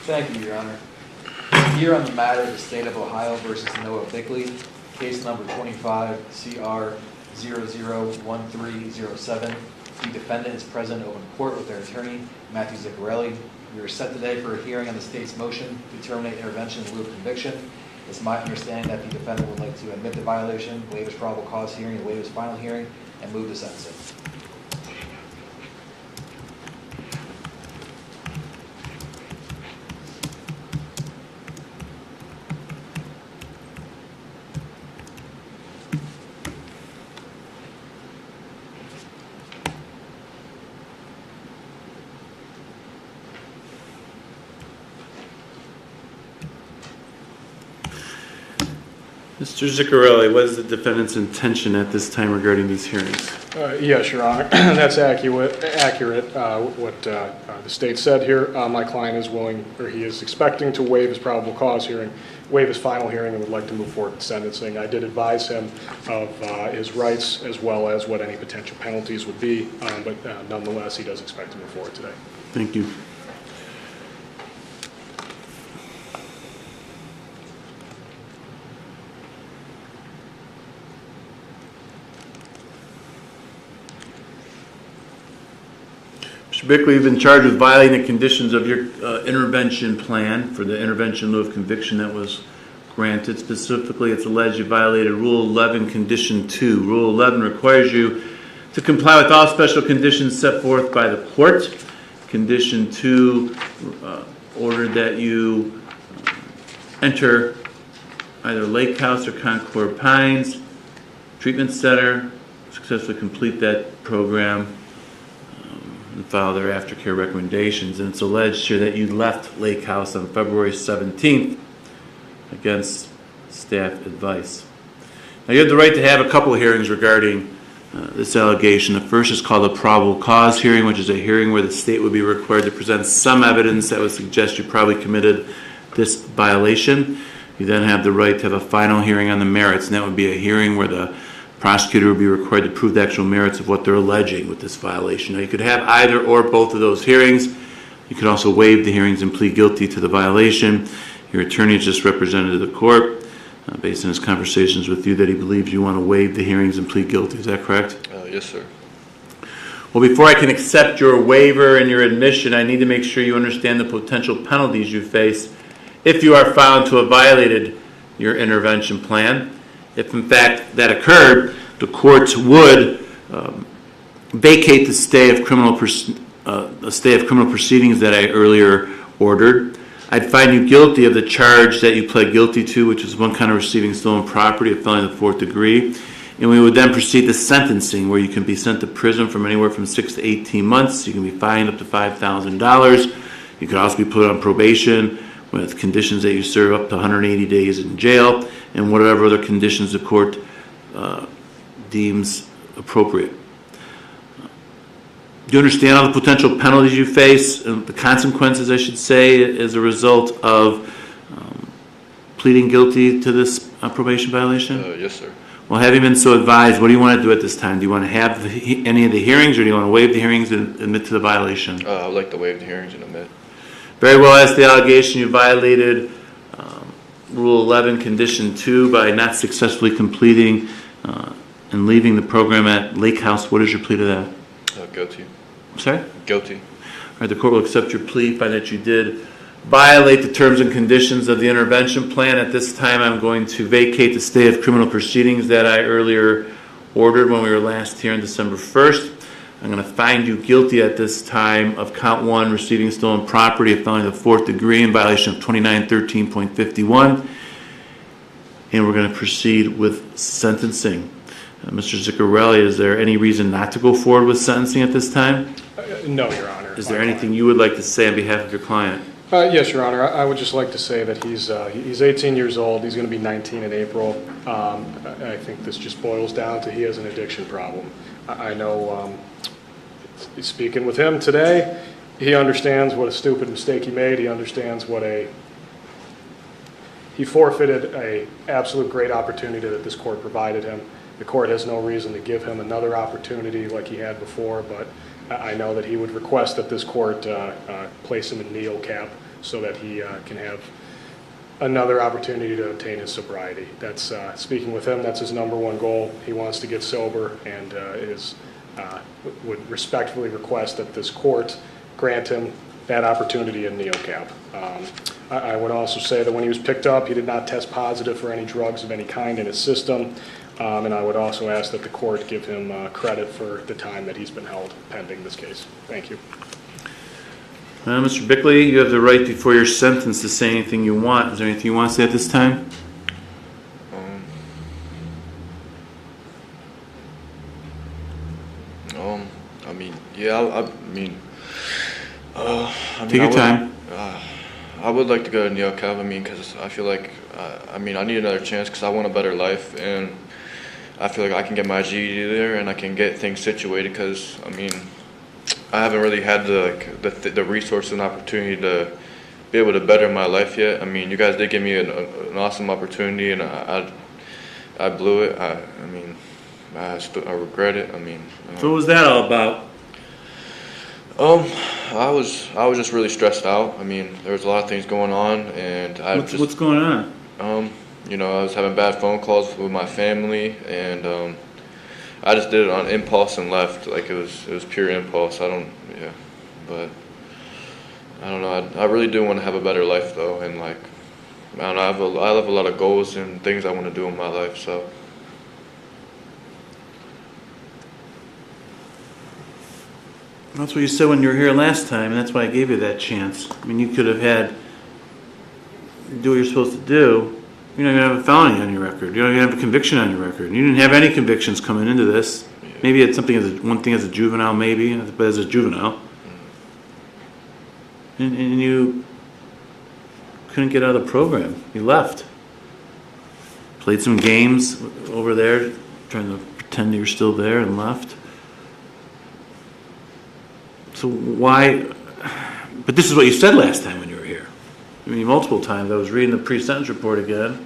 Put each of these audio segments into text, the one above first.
Thank you, Your Honor. I'm here on the matter of the State of Ohio versus Noah Bickley, case number 25 CR 001307. The defendant is present in open court with their attorney, Matthew Ziccarelli. We are set today for a hearing on the state's motion to terminate intervention in lieu of conviction. It's my understanding that the defendant would like to admit the violation, waive his probable cause hearing, and waive his final hearing, and move to sentencing. Mr. Ziccarelli, what is the defendant's intention at this time regarding these hearings? Yes, Your Honor. That's accurate. What the state said here. My client is willing, or he is expecting to waive his probable cause hearing, waive his final hearing, and would like to move forward with sentencing. I did advise him of his rights as well as what any potential penalties would be, but nonetheless, he does expect to move forward today. Thank you. Mr. Bickley, you've been charged with violating the conditions of your intervention plan for the intervention in lieu of conviction that was granted. Specifically, it's alleged you violated Rule 11, Condition 2. Rule 11 requires you to comply with all special conditions set forth by the court. Condition 2 ordered that you enter either Lake House or Concord Pines Treatment Center, successfully complete that program, and file their aftercare recommendations. And it's alleged here that you left Lake House on February 17th against staff advice. Now, you have the right to have a couple of hearings regarding this allegation. The first is called a probable cause hearing, which is a hearing where the state would be required to present some evidence that would suggest you probably committed this violation. You then have the right to have a final hearing on the merits, and that would be a hearing where the prosecutor would be required to prove the actual merits of what they're alleging with this violation. Now, you could have either or both of those hearings. You could also waive the hearings and plead guilty to the violation. Your attorney has just represented to the court, based on his conversations with you, that he believes you want to waive the hearings and plead guilty. Is that correct? Yes, sir. Well, before I can accept your waiver and your admission, I need to make sure you understand the potential penalties you face if you are found to have violated your intervention plan. If, in fact, that occurred, the courts would vacate the stay of criminal proceedings that I earlier ordered. I'd find you guilty of the charge that you pled guilty to, which is one count of receiving stolen property, a felony of the 4th degree. And we would then proceed to sentencing, where you can be sent to prison from anywhere from 6 to 18 months. You can be fined up to $5,000. You could also be put on probation with conditions that you serve up to 180 days in jail, and whatever other conditions the court deems appropriate. Do you understand all the potential penalties you face, the consequences, I should say, as a result of pleading guilty to this probation violation? Yes, sir. Well, having been so advised, what do you want to do at this time? Do you want to have any of the hearings, or do you want to waive the hearings and admit to the violation? I would like to waive the hearings and admit. Very well. As the allegation, you violated Rule 11, Condition 2 by not successfully completing and leaving the program at Lake House. What is your plea to that? Guilty. I'm sorry? Guilty. All right, the court will accept your plea, find that you did violate the terms and conditions of the intervention plan. At this time, I'm going to vacate the stay of criminal proceedings that I earlier ordered when we were last here on December 1st. I'm going to find you guilty at this time of count 1, receiving stolen property, a felony of the 4th degree in violation of 2913.51. And we're going to proceed with sentencing. Mr. Ziccarelli, is there any reason not to go forward with sentencing at this time? No, Your Honor. Is there anything you would like to say on behalf of your client? Yes, Your Honor. I would just like to say that he's 18 years old. He's going to be 19 in April. I think this just boils down to he has an addiction problem. I know, speaking with him today, he understands what a stupid mistake he made. He understands he forfeited a absolute great opportunity that this court provided him. The court has no reason to give him another opportunity like he had before, but I know that he would request that this court place him in NEOCAP so that he can have another opportunity to obtain his sobriety. That's speaking with him. That's his number one goal. He wants to get sober, and would respectfully request that this court grant him that opportunity in NeoCap. I would also say that when he was picked up, he did not test positive for any drugs of any kind in his system, and I would also ask that the court give him credit for the time that he's been held pending this case. Thank you. Mr. Bickley, you have the right before your sentence to say anything you want. Is there anything you want to say at this time? I mean, yeah, Take your time. I would like to go to NeoCap, because I feel like, I need another chance because I want a better life, and I feel like I can get my GED there and I can get things situated because, I haven't really had the resources and opportunity to be able to better my life yet. You guys did give me an awesome opportunity, and I blew it. I regret it. So what was that all about? I was just really stressed out. There was a lot of things going on, and What's going on? I was having bad phone calls with my family, and I just did it on impulse and left. Like it was pure impulse. But I don't know. I really do want to have a better life though, and I don't know. I have a lot of goals and things I want to do in my life. So. That's what you said when you were here last time, and that's why I gave you that chance. You could have do what you're supposed to do. You don't even have a felony on your record. You don't even have a conviction on your record. You didn't have any convictions coming into this. Maybe it's something one thing as a juvenile, maybe, but as a juvenile. And you couldn't get out of the program. You left. Played some games over there, trying to pretend you were still there, and left. So why? But this is what you said last time when you were here. Multiple times. I was reading the pre-sentence report again.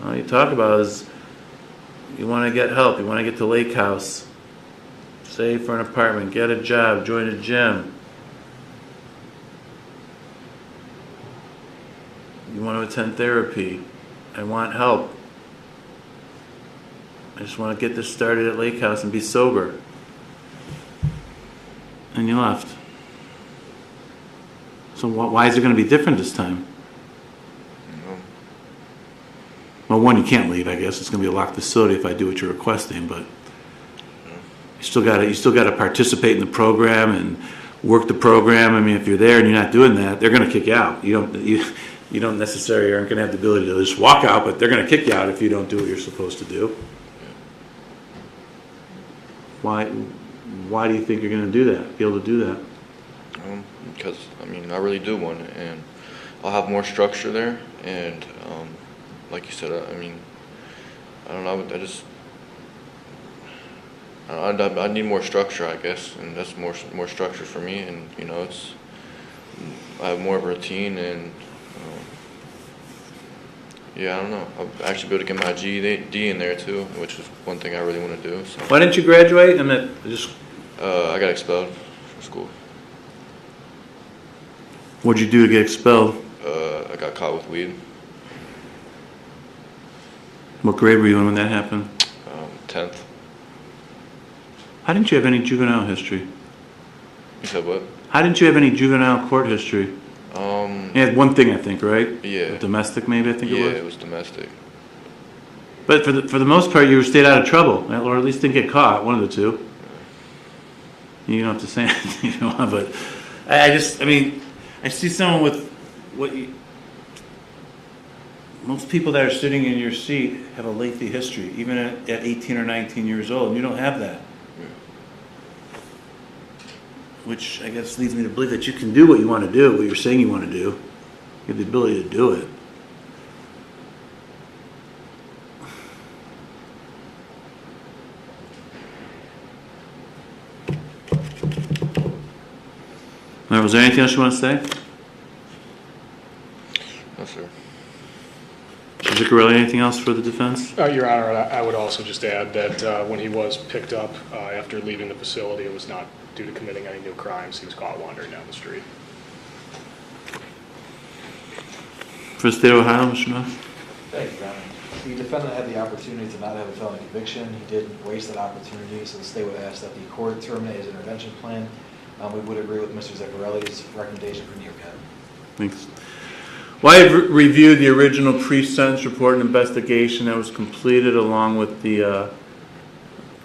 All you talk about is you want to get help. You want to get to Lake House. Save for an apartment. Get a job. Join a gym. You want to attend therapy. I want help. I just want to get this started at Lake House and be sober. And you left. So why is it going to be different this time? Well, one, you can't leave. I guess it's going to be a locked facility if I do what you're requesting. But you still got to participate in the program and work the program. If you're there and you're not doing that, they're going to kick you out. You don't necessarily aren't going to have the ability to just walk out, but they're going to kick you out if you don't do what you're supposed to do. Why do you think you're going to do that? Be able to do that? Because I really do want it, and I'll have more structure there. And like you said, I don't know. I need more structure, I guess, and that's more structure for me. And I have more of a routine, and I don't know. I'll actually be able to get my GED in there too, which is one thing I really want to do. So. Why didn't you graduate? I got expelled from school. What'd you do to get expelled? I got caught with weed. What grade were you in when that happened? 10th. How didn't you have any juvenile history? You said what? How didn't you have any juvenile court history? You had one thing, I think, right? Yeah. Domestic, maybe, I think it was? Yeah, it was domestic. But for the most part, you stayed out of trouble, or at least didn't get caught, one of the two. You don't have to say anything if you want, but I see someone with most people that are sitting in your seat have a lengthy history, even at 18 or 19 years old, and you don't have that. Yeah. Which I guess leads me to believe that you can do what you want to do, what you're saying you want to do. You have the ability to do it. All right, was there anything else you want to say? No, sir. Mr. Ziccarelli, anything else for the defense? Your Honor, I would also just add that when he was picked up after leaving the facility, it was not due to committing any new crimes. He was caught wandering down the street. For the state of Ohio, Mr. Knopf? Thank you, Your Honor. The defendant had the opportunity to not have a felony conviction. He did waste that opportunity, so the state would ask that the court terminate his intervention plan. We would agree with Mr. Zaccarelli's recommendation for NeoCap. Thanks. Well, I have reviewed the original pre-sentence report and investigation that was completed along with the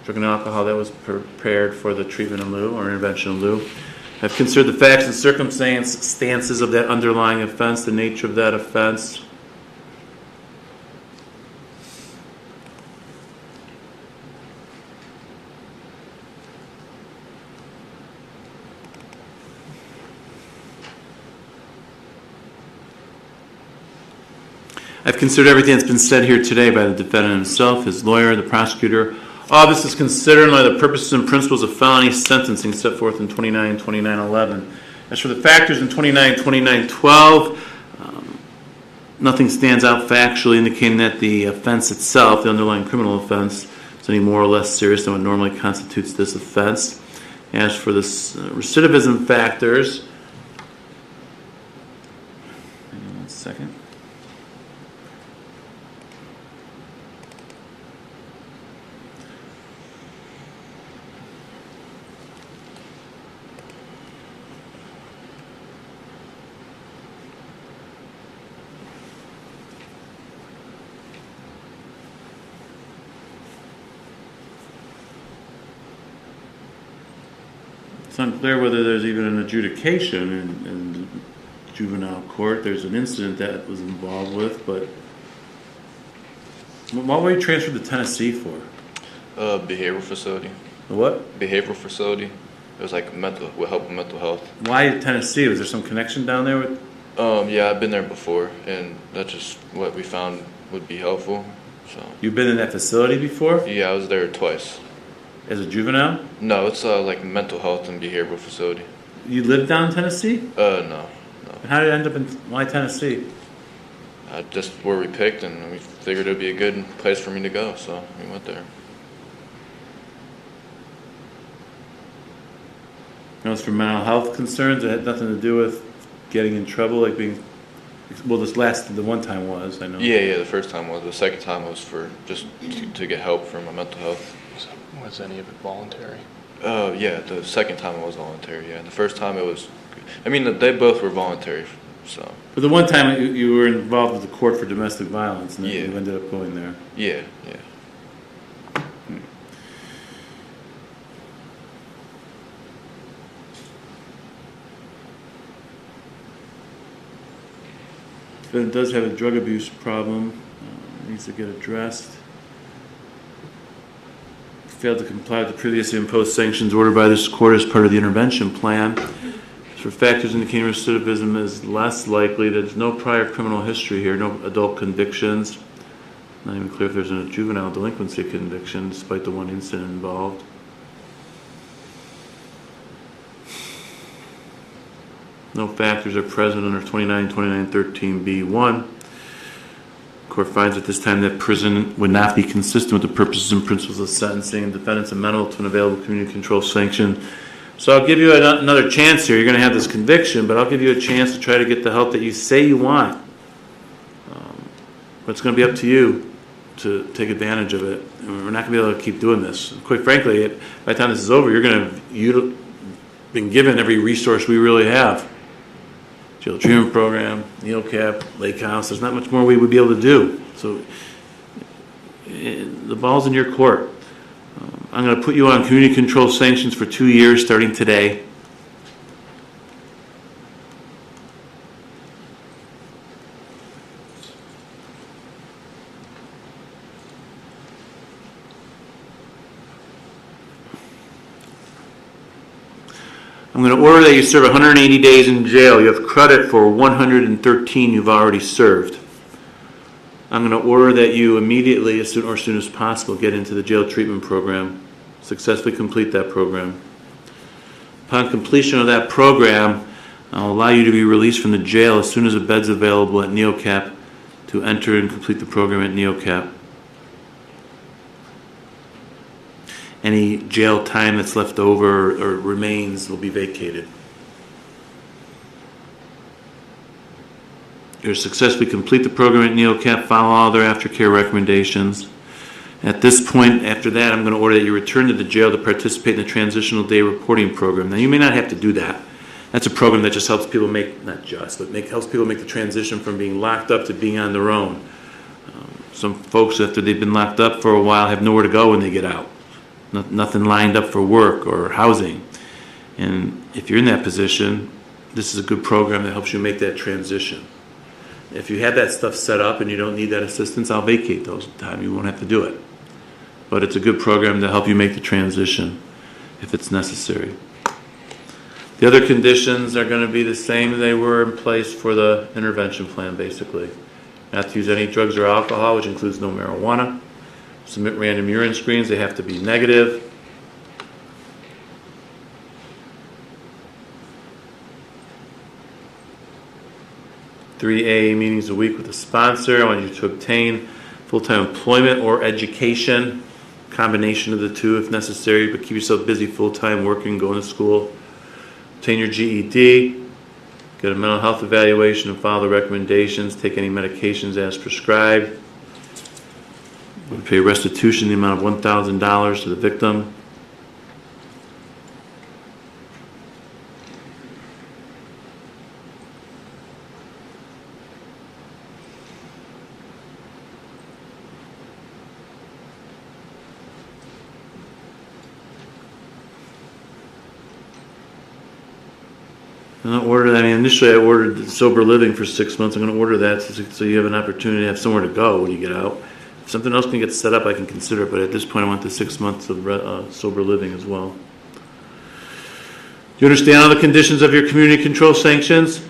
drug and alcohol that was prepared for the treatment in lieu or intervention in lieu. I've considered the facts and circumstances of that underlying offense, the nature of that offense. I've considered everything that's been said here today by the defendant himself, his lawyer, the prosecutor. All this is considered by the purposes and principles of felony sentencing set forth in 29-2911. As for the factors in 29-2912, nothing stands out factually indicating that the offense itself, the underlying criminal offense, is any more or less serious than what normally constitutes this offense. As for the recidivism factors, hang on one second. It's unclear whether there's even an adjudication in juvenile court. There's an incident that was involved with, but what were you transferred to Tennessee for? Behavioral facility. The what? Behavioral facility. It was like with help with mental health. Why Tennessee? Was there some connection down there with? Yeah, I've been there before, and that's just what we found would be helpful. So. You've been in that facility before? Yeah, I was there twice. As a juvenile? No, it's like mental health and behavioral facility. You lived down in Tennessee? No. How did it end up in, why Tennessee? Just where we picked, and we figured it would be a good place for me to go, so we went there. That was for mental health concerns? It had nothing to do with getting in trouble, like being, well, the one time was, I know. Yeah, the first time was. The second time was for just to get help for my mental health. Was any of it voluntary? Yeah, the second time it was voluntary, yeah. The first time it was, I mean, they both were voluntary, so. But the one time you were involved with the court for domestic violence, and then Yeah. you ended up going there. Yeah. But it does have a drug abuse problem, needs to get addressed. Failed to comply with the previously imposed sanctions ordered by this court as part of the intervention plan. For factors indicating recidivism is less likely. There's no prior criminal history here, no adult convictions. Not even clear if there's a juvenile delinquency conviction, despite the one incident involved. No factors are present under 29-2913B1. The court finds at this time that prison would not be consistent with the purposes and principles of sentencing and defendants amenable to an available community control sanction. So I'll give you another chance here. You're going to have this conviction, but I'll give you a chance to try to get the help that you say you want. But it's going to be up to you to take advantage of it. And we're not going to be able to keep doing this. Quite frankly, by the time this is over, you've been given every resource we really have. Jail treatment program, NeoCap, Lake House. There's not much more we would be able to do. So the ball's in your court. I'm going to put you on community control sanctions for 2 years starting today. I'm going to order that you serve 180 days in jail. You have credit for 113 you've already served. I'm going to order that you immediately, as soon as possible, get into the jail treatment program. Successfully complete that program. Upon completion of that program, I'll allow you to be released from the jail as soon as a bed's available at NeoCap to enter and complete the program at NeoCap. Any jail time that's left over or remains will be vacated. You're successfully complete the program at NeoCap, follow all their aftercare recommendations. At this point, after that, I'm going to order that you return to the jail to participate in the Transitional Day Reporting Program. Now, you may not have to do that. That's a program that just helps people make, not just, but helps people make the transition from being locked up to being on their own. Some folks, after they've been locked up for a while, have nowhere to go when they get out. Nothing lined up for work or housing. And if you're in that position, this is a good program that helps you make that transition. If you have that stuff set up and you don't need that assistance, I'll vacate those time. You won't have to do it. But it's a good program to help you make the transition if it's necessary. The other conditions are going to be the same they were in place for the intervention plan, basically. Not to use any drugs or alcohol, which includes no marijuana. Submit random urine screens. They have to be negative. Three AA meetings a week with a sponsor. I want you to obtain full-time employment or education, combination of the two if necessary, but keep yourself busy full-time, working, going to school. Obtain your GED, get a mental health evaluation and follow the recommendations, take any medications as prescribed. We pay restitution in the amount of $1,000 to the victim. Initially I ordered sober living for 6 months. I'm going to order that so you have an opportunity to have somewhere to go when you get out. If something else can get set up, I can consider it, but at this point I want the 6 months of sober living as well. Do you understand all the conditions of your community control sanctions?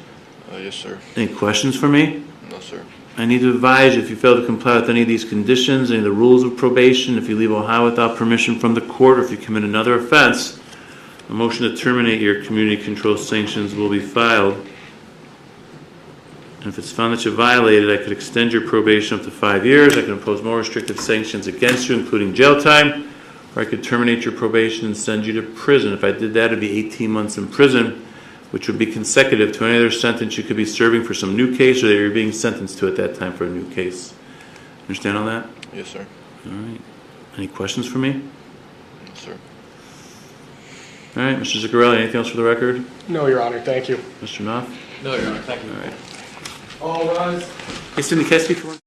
Yes, sir. Any questions for me? No, sir. I need to advise you if you fail to comply with any of these conditions, any of the rules of probation, if you leave Ohio without permission from the court, or if you commit another offense, a motion to terminate your community control sanctions will be filed. And if it's found that you violated, I could extend your probation up to 5 years. I could impose more restrictive sanctions against you, including jail time, or I could terminate your probation and send you to prison. If I did that, it'd be 18 months in prison, which would be consecutive to any other sentence you could be serving for some new case or that you're being sentenced to at that time for a new case. Understand all that? Yes, sir. All right. Any questions for me? No, sir. All right, Mr. Zuccarelli, anything else for the record? No, Your Honor, thank you. Mr. Knopf? No, Your Honor, thank you. All right. All rise. Hey, Cindy, can I speak for one?